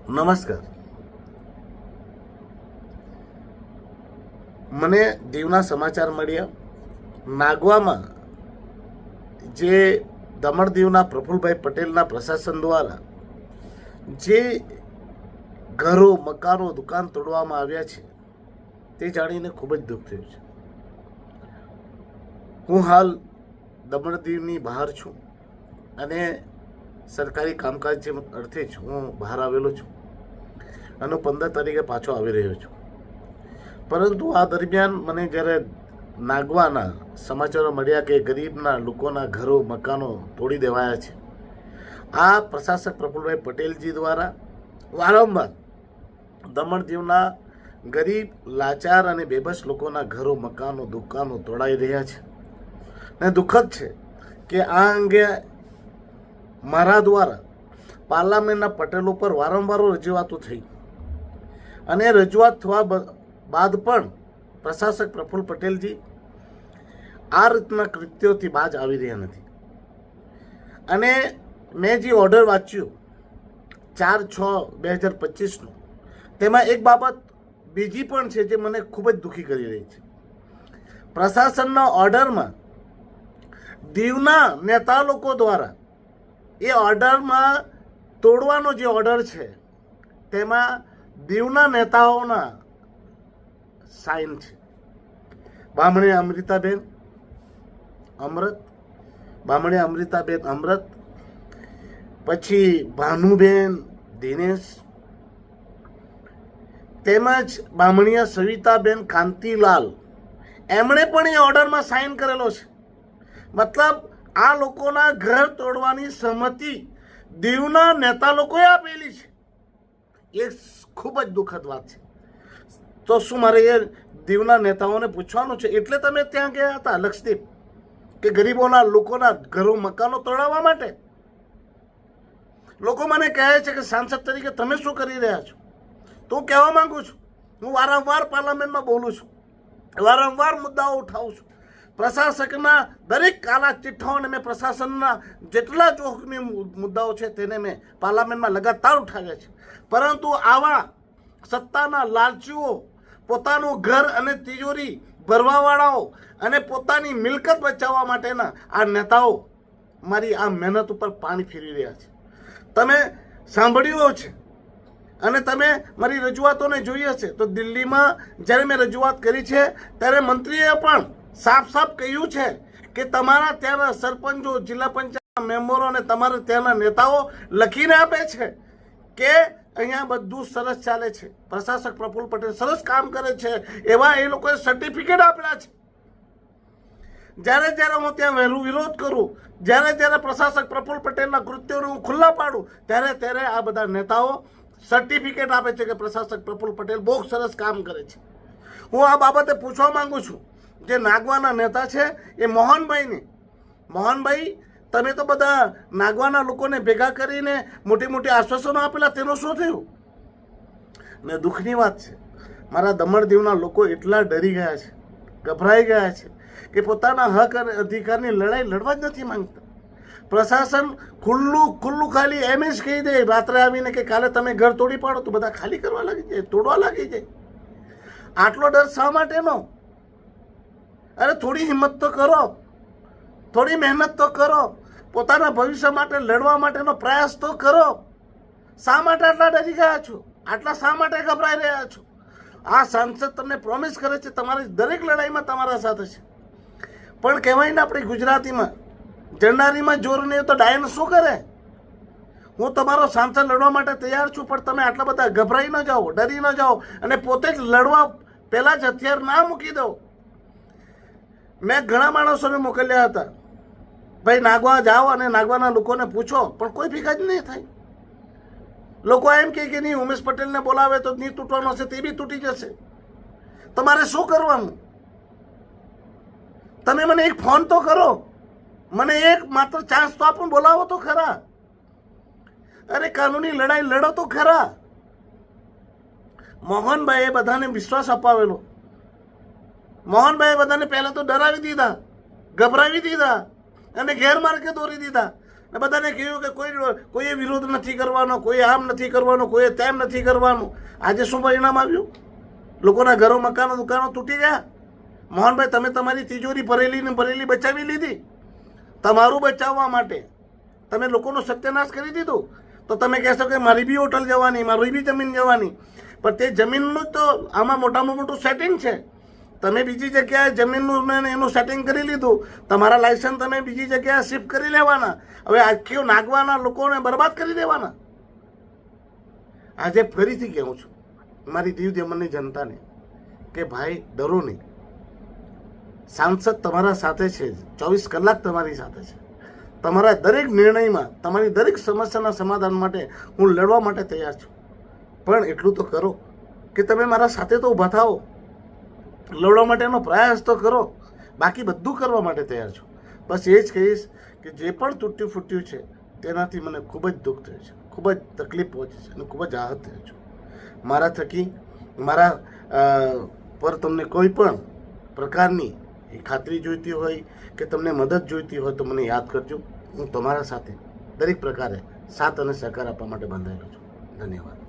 નમસ્કાર. મને દીવના સમાચાર મળ્યા. નાગવામાં જે દમણ દીવના પ્રફુલભાઈ પટેલના પ્રશાસન દ્વારા જે ઘરો, મકાનો, દુકાન તોડવામાં આવ્યા છે તે જાણીને ખૂબ જ દુઃખ થયું છે. હું હાલ દમણ દીવની બહાર છું અને સરકારી કામકાજ અર્થે જ હું બહાર આવેલો છું અને 15 તારીખે પાછો આવી રહ્યો છું. પરંતુ આ દરમિયાન મને જ્યારે નાગવાના સમાચારો મળ્યા કે ગરીબના લોકોના ઘરો, મકાનો તોડી દેવાયા છે, આ પ્રશાસક પ્રફુલભાઈ પટેલજી દ્વારા વારંવાર દમણ દીવના ગરીબ, લાચાર અને બેબસ લોકોના ઘરો, મકાનો, દુકાનો તોડાઈ રહ્યા છે. ને દુઃખદ છે કે આ અંગે મારા દ્વારા પાર્લામેન્ટના પટેલો પર વારંવાર રજૂઆતો થઈ અને રજૂઆત થવા બાદ પણ પ્રશાસક પ્રફુલ પટેલજી આ રીતના કૃત્યોથી બાજ આવી રહ્યા નથી. અને મેં જે ઓર્ડર વાંચ્યો 4/6/2025નો, તેમાં એક બાબત બીજી પણ છે જે મને ખૂબ જ દુઃખી કરી રહી છે. પ્રશાસનના ઓર્ડરમાં દીવના નેતા લોકો દ્વારા એ ઓર્ડરમાં તોડવાનો જે ઓર્ડર છે તેમાં દીવના નેતાઓના સાઇન છે. બામણી અમૃતાબેન અમૃત, પછી ભાનુબેન દિનેશ, તેમજ બામણીયા સવિતાબેન કાંતિલાલ, એમણે પણ એ ઓર્ડરમાં સાઇન કરેલો છે. મતલબ આ લોકોના ઘર તોડવાની સહમતિ દીવના નેતા લોકોએ આપેલી છે. એ ખૂબ જ દુઃખદ વાત છે. તો શું મારે એ દીવના નેતાઓને પૂછવાનું છે? એટલે તમે ત્યાં ગયા હતા લક્ષદ્વીપ કે ગરીબોના લોકોના ઘરો, મકાનો તોડાવવા માટે? લોકો મને કહે છે કે સાંસદ તરીકે તમે શું કરી રહ્યા છો? તો હું કહેવા માંગુ છું, હું વારંવાર પાર્લામેન્ટમાં બોલું છું, વારંવાર મુદ્દાઓ ઉઠાવું છું. પ્રશાસકના દરેક કાલા ચિઠ્ઠાઓને મેં પ્રશાસનના જેટલા જોખમી મુદ્દાઓ છે તેને મેં પાર્લામેન્ટમાં લગાતાર ઉઠાવ્યા છે. પરંતુ આવા સત્તાના લાલચીઓ, પોતાનું ઘર અને તિજોરી ભરવાવાળાઓ અને પોતાની મિલકત બચાવવા માટેના આ નેતાઓ મારી આ મહેનત ઉપર પાણી ફેરવી રહ્યા છે. તમે સાંભળ્યું છે અને તમે મારી રજૂઆતોને જોઈ હશે તો દિલ્હીમાં જ્યારે મેં રજૂઆત કરી છે ત્યારે મંત્રીએ પણ સાફ કહ્યું છે કે તમારા ત્યાંના સરપંચો, જિલ્લા પંચાયતના મેમ્બરો અને તમારા ત્યાંના નેતાઓ લખીને આપે છે કે અહીંયા બધું સરસ ચાલે છે, પ્રશાસક પ્રફુલ પટેલ સરસ કામ કરે છે, એવા એ લોકોએ સર્ટિફિકેટ આપેલા છે. જ્યારે હું ત્યાં વિરોધ કરું, જ્યારે પ્રશાસક પ્રફુલ પટેલના કૃત્યોને હું ખુલ્લા પાડું, ત્યારે આ બધા નેતાઓ સર્ટિફિકેટ આપે છે કે પ્રશાસક પ્રફુલ પટેલ બહુ સરસ કામ કરે છે. હું આ બાબતે પૂછવા માંગુ છું, જે નાગવાના નેતા છે એ મોહનભાઈ, તમે તો બધા નાગવાના લોકોને ભેગા કરીને મોટી આશ્વાસનો આપેલા, તેનું શું થયું? ને દુઃખની વાત છે, મારા દમણ દીવના લોકો એટલા ડરી ગયા છે, ગભરાઈ ગયા છે કે પોતાના હક અને અધિકારની લડાઈ લડવા જ નથી માંગતા. પ્રશાસન ખુલ્લું ખાલી એમ જ કહી દે રાત્રે આવીને કે કાલે તમે ઘર તોડી પાડો તો બધા ખાલી કરવા લાગી જાય, તોડવા લાગી જાય. આટલો ડર શા માટેનો? અરે થોડી હિંમત તો કરો, થોડી મહેનત તો કરો, પોતાના ભવિષ્ય માટે લડવા માટેનો પ્રયાસ તો કરો. શા માટે આટલા ડરી ગયા છો? આટલા શા માટે ગભરાઈ રહ્યા છો? આ સાંસદ તમને પ્રોમિસ કરે છે તમારી દરેક લડાઈમાં તમારા સાથે છે, પણ કહેવાય ને આપણી ગુજરાતીમાં, જરનારીમાં જોર નહીં તો ડાયન શું કરે? હું તમારો સાંસદ લડવા માટે તૈયાર છું, પણ તમે આટલા બધા ગભરાઈ ન જાઓ, ડરી ન જાઓ અને પોતે જ લડવા પહેલાં જ હથિયાર ના મૂકી દો. મેં ઘણા માણસોને મોકલ્યા હતા, ભાઈ નાગવા જાઓ અને નાગવાના લોકોને પૂછો, પણ કોઈ ભેગા જ નહીં થાય. લોકો એમ કહે કે નહીં, ઉમેશ પટેલને બોલાવે તો નહીં તૂટવાનો છે, તે બી તૂટી જશે. તમારે શું કરવાનું? તમે મને એક ફોન તો કરો, મને એક માત્ર ચાન્સ તો આપો, બોલાવો તો ખરા. અરે કાનૂની લડાઈ લડો તો ખરા. મોહનભાઈએ બધાને વિશ્વાસ અપાવેલો. મોહનભાઈએ બધાને પહેલા તો ડરાવી દીધા, ગભરાવી દીધા અને ગેરમાર્ગે દોરી દીધા. ને બધાને કહ્યું કે કોઈએ વિરોધ નથી કરવાનો, કોઈ આમ નથી કરવાનું, કોઈએ તેમ નથી કરવાનું. આજે શું પરિણામ આવ્યું? લોકોના ઘરો, મકાનો, દુકાનો તૂટી ગયા. મોહનભાઈ, તમે તમારી તિજોરી ભરેલી ને ભરેલી બચાવી લીધી. તમારું બચાવવા માટે તમે લોકોનો સત્યનાશ કરી દીધો. તો તમે કહેશો કે મારી બી હોટલ જવાની, મારી બી જમીન જવાની. પણ તે જમીનનું તો આમાં મોટામાં મોટું સેટિંગ છે. તમે બીજી જગ્યાએ જમીનનું ને એનું સેટિંગ કરી લીધું. તમારા લાયસન્સ તમે બીજી જગ્યાએ શિફ્ટ કરી લેવાના. હવે આખી નાગવાના લોકોને બરબાદ કરી દેવાના. આજે ફરીથી કહું છું મારી દીવ દમણની જનતાને કે ભાઈ, ડરો નહીં. સાંસદ તમારા સાથે છે, 24 કલાક તમારી સાથે છે. તમારા દરેક નિર્ણયમાં, તમારી દરેક સમસ્યાના સમાધાન માટે હું લડવા માટે તૈયાર છું. પણ એટલું તો કરો કે તમે મારા સાથે તો ઊભા થાઓ, લડવા માટેનો પ્રયાસ તો કરો. બાકી બધું કરવા માટે તૈયાર છું. બસ એ જ કહીશ કે જે પણ તૂટ્યું ફૂટ્યું છે તેનાથી મને ખૂબ જ દુઃખ થયું છે, ખૂબ જ તકલીફ પહોંચી છે અને ખૂબ જ આહત થયો છું. મારા થકી મારા પર તમને કોઈ પણ પ્રકારની ખાતરી જોઈતી હોય કે તમને મદદ જોઈતી હોય તો મને યાદ કરજો. હું તમારા સાથે દરેક પ્રકારે સાથ અને સહકાર આપવા માટે બંધાયેલો છું. ધન્યવાદ.